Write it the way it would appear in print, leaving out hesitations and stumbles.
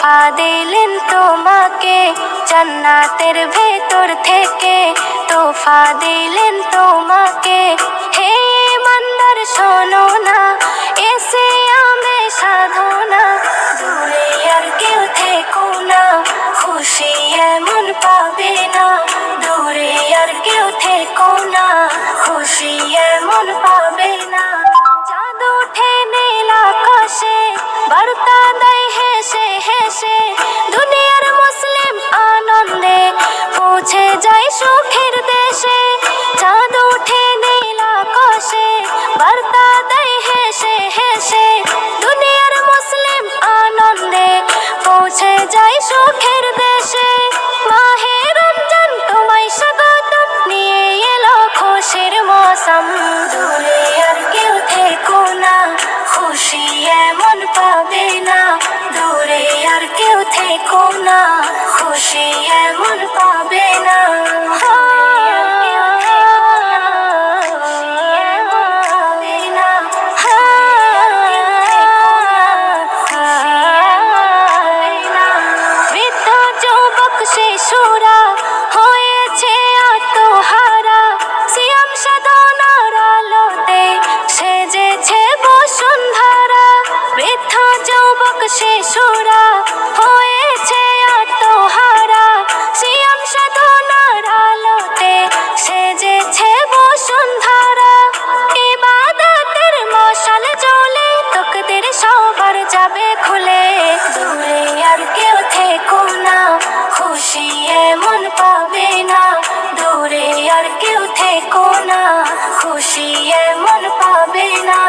তোফা দিলেন তোমাকে জান্নাতের ভেতর থেকে, তোফা দিলেন তোমাকে। হে ইমানদার শোনো না, এসে আমি সাধনা, দূরে আর কেউ থেকো না, খুশি এমন পাবে না। দূরে আর কেউ থেকো না, খুশি এমন পাবে না। চাঁদ ওঠে নীল আকাশে, বার্তা দেয় হেসে হেসে, দুনিয়ার মুসলিম আনন্দে পৌঁছে যায় সুখের দেশে। চাঁদ ওঠে নীল আকাশে, বার্তা দেয় হেসে হেসে, দুনিয়ার মুসলিম আনন্দে পৌঁছে যায় সুখের দেশে। মাহে রমজান তোমায় স্বাগতম, নিয়ে এলো খুশির মৌসুম। দূরে আর কেউ থেকো না, খুশি এমন পাবে না। দূরে আর কেউ থেকো না, খুশি এমন পাবে না। বৃদ্ধ যুবক শিশুরা হয়েছে আত্মহারা, সিয়াম সাধনার আলোতে সেজেছে বসুন্ধরা। বৃদ্ধ যুবক শিশুরা হয়েছে আত্মহারা, সিয়াম সাধনার আলোতে সেজেছে বসুন্ধরা। ইবাদতের মশাল জ্বলে, তকদির সবার যাবে খুলে। দূরে আর কেউ থেকো না, খুশি এমন পাবে না। দূরে আর কেউ থেকো না, খুশি এমন পাবে না।